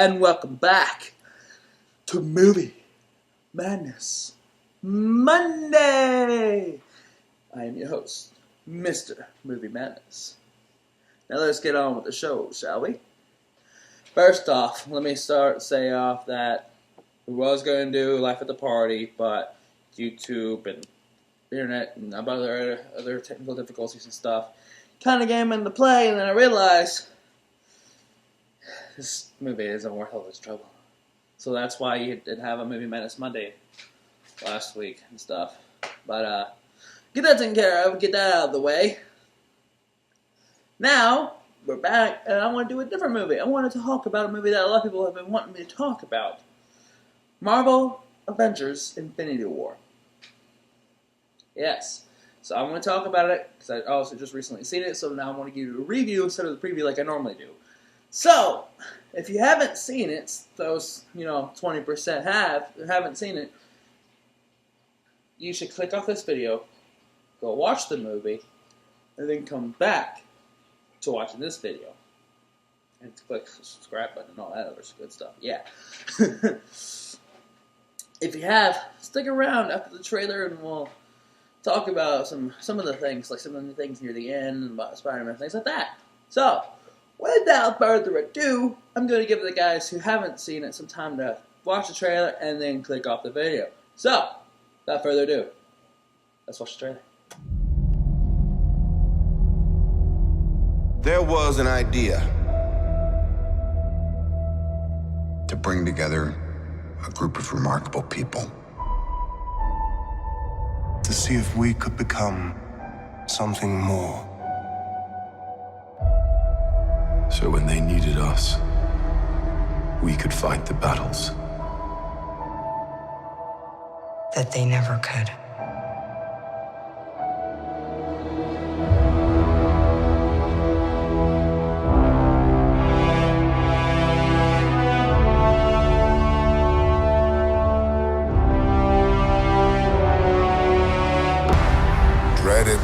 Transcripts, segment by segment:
and welcome back to Movie Madness Monday. I am your host, Mr. Movie Madness. Now let's get on with the show, shall we? First off, let me say off that we was going to do Life at the Party, but YouTube and internet and about other technical difficulties and stuff kind of came into play, and then I realized this movie isn't worth all this trouble. So that's why you did have a Movie Madness Monday last week and stuff. But get that taken care of, get that out of the way. Now we're back, and I want to do a different movie. I want to talk about a movie that a lot of people have been wanting me to talk about. Marvel Avengers Infinity War. Yes. So I want to talk about it, because I also just recently seen it, so now I want to give you a review instead of the preview like I normally do. So, if you haven't seen it, those, 20% haven't seen it, you should click off this video, go watch the movie, and then come back to watching this video. And click the subscribe button and all that other good stuff. Yeah. If you have, stick around after the trailer and we'll talk about some of the things, like some of the things near the end and about Spider-Man, things like that. So, without further ado, I'm going to give the guys who haven't seen it some time to watch the trailer and then click off the video. So, without further ado, let's watch the trailer. There was an idea to bring together a group of remarkable people. To see if we could become something more. So when they needed us, we could fight the battles that they never could. Dread it.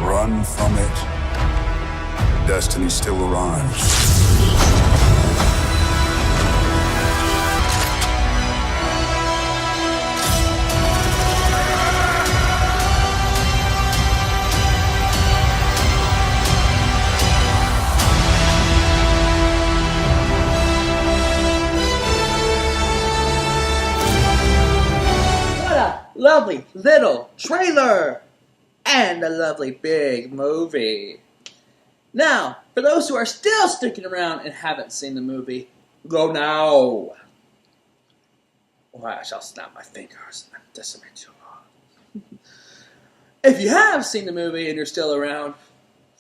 Run from it. Destiny still arrives. What a lovely little trailer! And a lovely big movie. Now, for those who are still sticking around and haven't seen the movie, go now. Or I shall snap my fingers and decimate you all. If you have seen the movie and you're still around,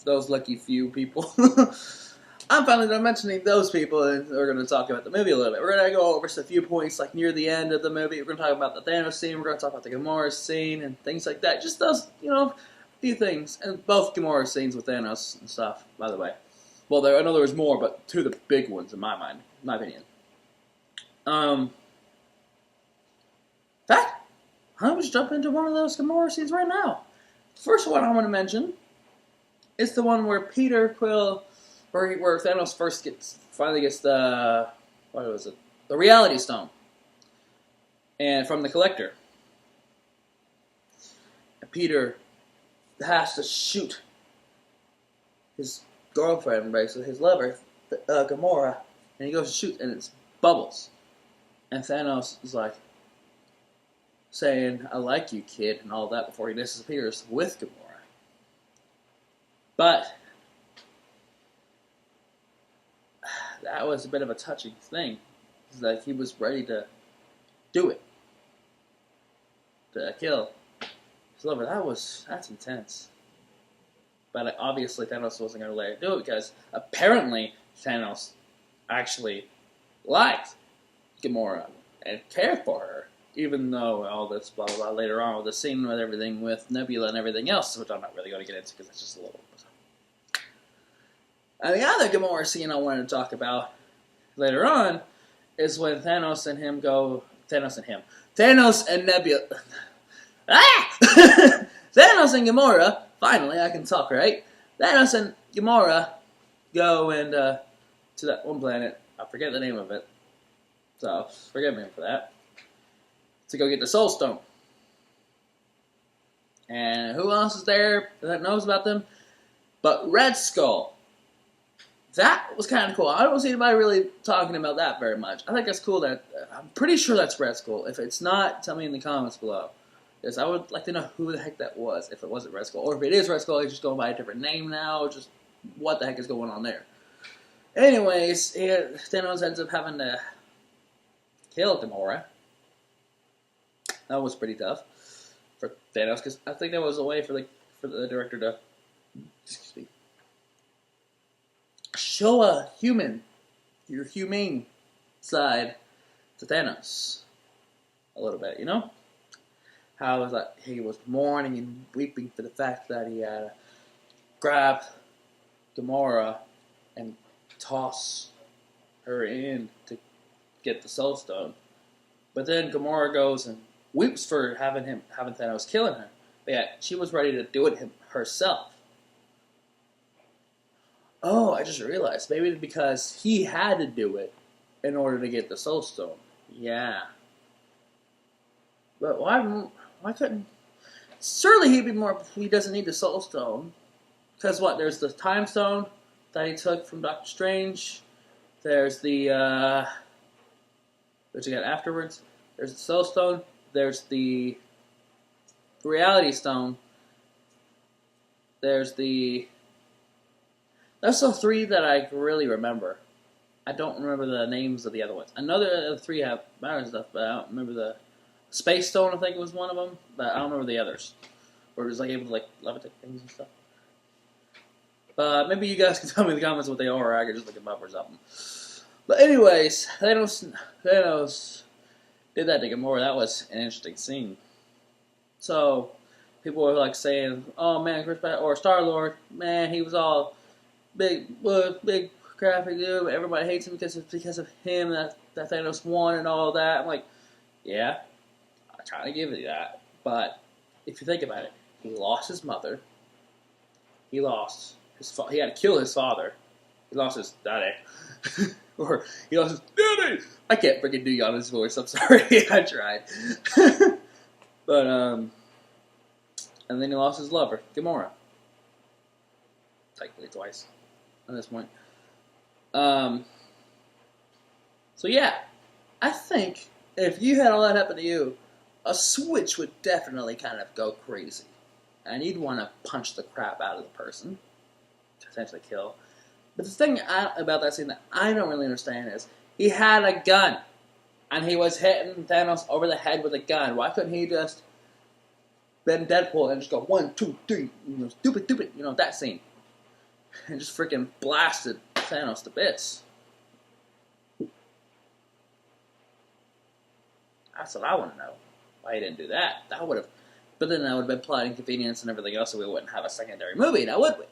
those lucky few people, I'm finally done mentioning those people, and we're going to talk about the movie a little bit. We're going to go over a few points, like near the end of the movie. We're going to talk about the Thanos scene. We're going to talk about the Gamora scene and things like that. Just those, few things, and both Gamora scenes with Thanos and stuff, by the way. Well, I know there was more, but two of the big ones in my mind, in my opinion. In fact, I'll just jump into one of those Gamora scenes right now. First one I want to mention is the one where Peter Quill, where Thanos finally gets the Reality Stone, and from the Collector, and Peter has to shoot his girlfriend, basically his lover, Gamora, and he goes to shoot, and it's bubbles, and Thanos is like saying, "I like you, kid," and all that before he disappears with Gamora. But that was a bit of a touching thing. It's like he was ready to do it, to kill his lover. That's intense. But obviously Thanos wasn't going to let her do it, because apparently Thanos actually liked Gamora and cared for her, even though all this blah blah blah later on with the scene with everything with Nebula and everything else, which I'm not really going to get into because it's just a little. And the other Gamora scene I wanted to talk about later on is when Thanos and Nebula. Ah! Thanos and Gamora, finally I can talk, right? Thanos and Gamora go and to that one planet. I forget the name of it, so forgive me for that. To go get the Soul Stone. And who else is there that knows about them? But Red Skull. That was kind of cool. I don't see anybody really talking about that very much. I think that's cool. That I'm pretty sure that's Red Skull. If it's not, tell me in the comments below. Because I would like to know who the heck that was, if it wasn't Red Skull. Or if it is Red Skull, he's just going by a different name now. Just what the heck is going on there. Anyways, Thanos ends up having to kill Gamora. That was pretty tough for Thanos, because I think that was a way for the director to, excuse me, show your humane side to Thanos a little bit, you know? How it was like he was mourning and weeping for the fact that he had to grab Gamora and toss her in to get the Soul Stone. But then Gamora goes and weeps for having Thanos killing her. But yeah, she was ready to do it herself. Oh, I just realized. Maybe because he had to do it in order to get the Soul Stone. Yeah. But why couldn't... Surely he doesn't need the Soul Stone. Because what, there's the Time Stone that he took from Doctor Strange. There's the, what you got afterwards. There's the Soul Stone. There's the Reality Stone. There's the... That's the three that I really remember. I don't remember the names of the other ones. I know the other three have modern stuff, but I don't remember the Space Stone. I think was one of them, but I don't remember the others. Or it was like able to like levitate things and stuff. But maybe you guys can tell me in the comments what they are, or I can just look them up or something. But anyways, Thanos did that to Gamora. That was an interesting scene. So people were like saying, "Oh man, Chris Pratt or Star-Lord, man, he was all big graphic dude. Everybody hates him because of him that Thanos won and all that." I'm like, yeah, I kind of give it that. But if you think about it, he lost his mother. He lost he had to kill his father. He lost his daddy. Or he lost his daddy. I can't freaking do Yana's voice. I'm sorry. I tried. But and then he lost his lover, Gamora. Technically twice at this point. So yeah, I think if you had all that happen to you, a switch would definitely kind of go crazy, and you'd want to punch the crap out of the person to essentially kill. But the thing about that scene that I don't really understand is he had a gun, and he was hitting Thanos over the head with a gun. Why couldn't he just been Deadpool and just go 1, 2, 3, stupid, that scene, and just freaking blasted Thanos to bits? That's what I want to know. Why he didn't do that? That would have, but then that would have been plot inconvenience and everything else, so we wouldn't have a secondary movie now, would we?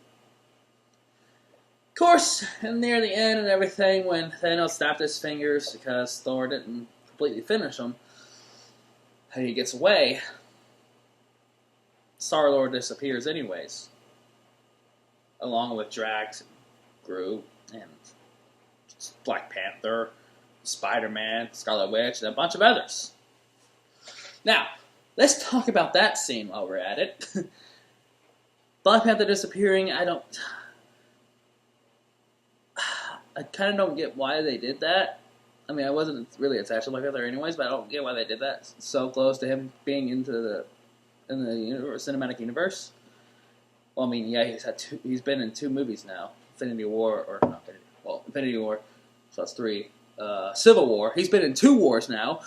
Of course, near the end and everything, when Thanos snapped his fingers because Thor didn't completely finish him, and he gets away, Star-Lord disappears anyways, along with Drax, and Groot, and Black Panther, Spider-Man, Scarlet Witch, and a bunch of others. Now, let's talk about that scene while we're at it. Black Panther disappearing, I kind of don't get why they did that. I mean, I wasn't really attached to Black Panther anyways, but I don't get why they did that so close to him being in the cinematic universe. Well, I mean, yeah, he's been in 2 movies now. Infinity War, so that's 3. Civil War. He's been in 2 wars now.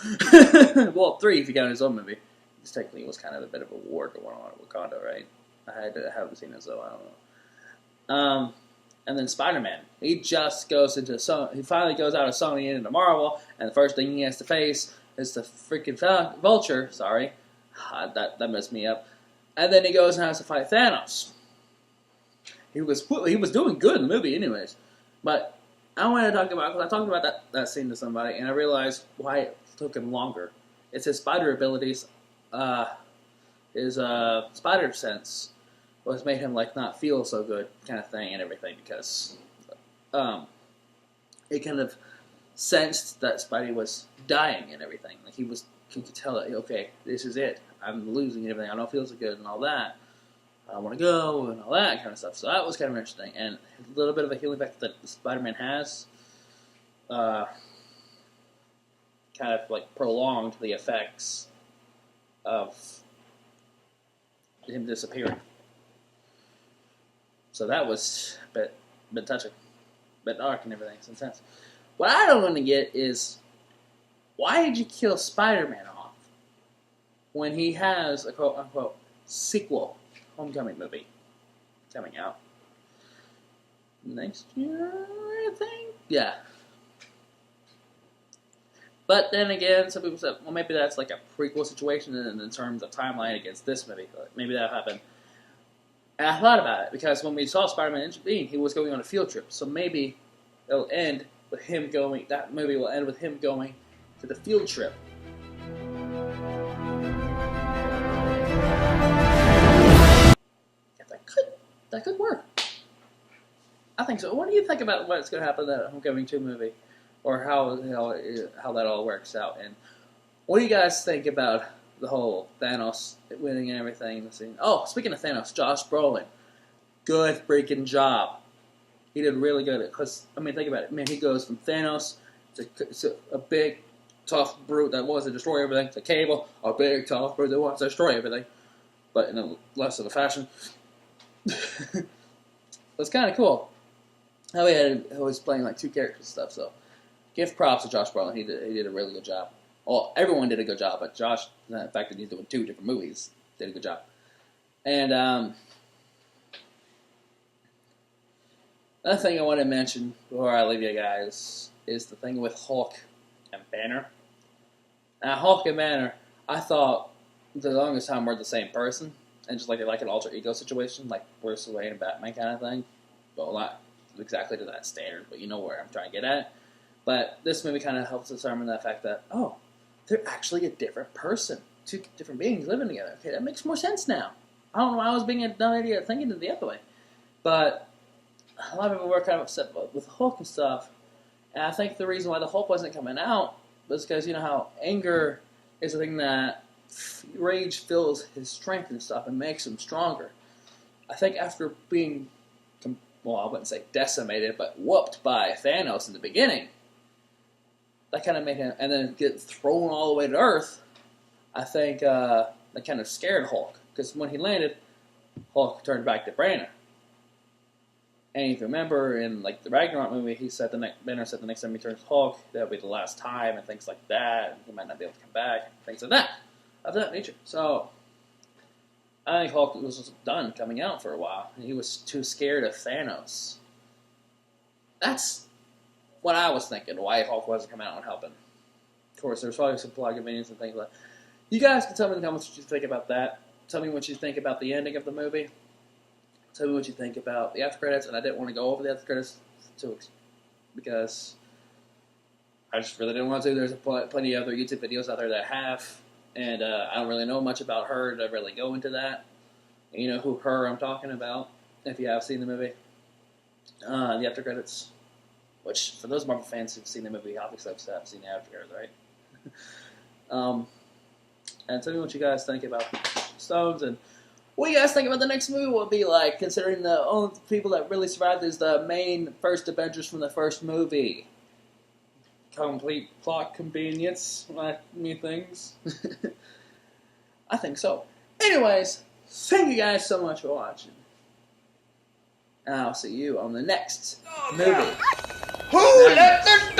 Well, 3 if you count his own movie. This technically was kind of a bit of a war going on at Wakanda, right? I haven't seen it, so I don't know. And then Spider-Man. He just goes into he finally goes out of Sony and into Marvel, and the first thing he has to face is the freaking Vulture. Sorry, that messed me up. And then he goes and has to fight Thanos. He was doing good in the movie, anyways. But I want to talk about, because I talked about that scene to somebody, and I realized why it took him longer. It's his spider abilities, his spider sense, was made him like not feel so good, kind of thing, and everything. Because it kind of sensed that Spidey was dying and everything. Like he could tell that, okay, this is it. I'm losing and everything. I don't feel so good and all that. I want to go and all that kind of stuff. So that was kind of interesting. And a little bit of a healing effect that Spider-Man has kind of like prolonged the effects of him disappearing. So that was a bit touching, a bit dark and everything. It's intense. What I don't want to get is, why did you kill Spider-Man off when he has a quote-unquote sequel Homecoming movie coming out next year, I think? Yeah. But then again, some people said, well, maybe that's like a prequel situation in terms of timeline against this movie. Maybe that happened. And I thought about it, because when we saw Spider-Man intervene, he was going on a field trip. So maybe it'll end with him going, that movie will end with him going to the field trip. That could work. I think so. What do you think about what's going to happen in that Homecoming 2 movie? Or how that all works out? And what do you guys think about the whole Thanos winning and everything? Oh, speaking of Thanos, Josh Brolin. Good freaking job. He did really good. Because, I mean, think about it. Man, he goes from Thanos to a big, tough brute that wants to destroy everything, to Cable, a big, tough brute that wants to destroy everything. But in a less of a fashion. It's kind of cool how he was playing like two characters and stuff. So give props to Josh Brolin. He did a really good job. Well, everyone did a good job, but Josh, the fact that he's doing 2 different movies, did a good job. And another thing I want to mention before I leave you guys is the thing with Hulk and Banner. Now, Hulk and Banner, I thought the longest time were the same person. And just like an alter ego situation, like Bruce Wayne and Batman kind of thing. Well, not exactly to that standard, but you know where I'm trying to get at. But this movie kind of helps determine the fact that, oh, they're actually a different person. 2 different beings living together. Okay, that makes more sense now. I don't know why I was being a dumb idiot thinking it the other way. But a lot of people were kind of upset with Hulk and stuff. And I think the reason why the Hulk wasn't coming out was because, you know how anger is a thing that rage fills his strength and stuff and makes him stronger. I think after being, well, I wouldn't say decimated, but whooped by Thanos in the beginning, that kind of made him, and then get thrown all the way to Earth, I think that kind of scared Hulk. Because when he landed, Hulk turned back to Banner. And if you remember in like the Ragnarok movie, Banner said the next time he turns Hulk, that'll be the last time, and things like that. And he might not be able to come back, things like that. Of that nature. So, I think Hulk was done coming out for a while. He was too scared of Thanos. That's what I was thinking, why Hulk wasn't coming out and helping. Of course, there's probably some plot convenience and things like that. You guys can tell me in the comments what you think about that. Tell me what you think about the ending of the movie. Tell me what you think about the after credits. And I didn't want to go over the after credits because I just really didn't want to. There's plenty of other YouTube videos out there that have. And I don't really know much about her to really go into that. And you know who her I'm talking about, if you have seen the movie. The after credits. Which, for those Marvel fans who've seen the movie, obviously have seen the after credits, right? And tell me what you guys think about Stones, and what you guys think about the next movie will be like, considering the only people that really survived is the main first Avengers from the first movie. Complete plot convenience, like me things. I think so. Anyways, thank you guys so much for watching. And I'll see you on the next movie. Who let the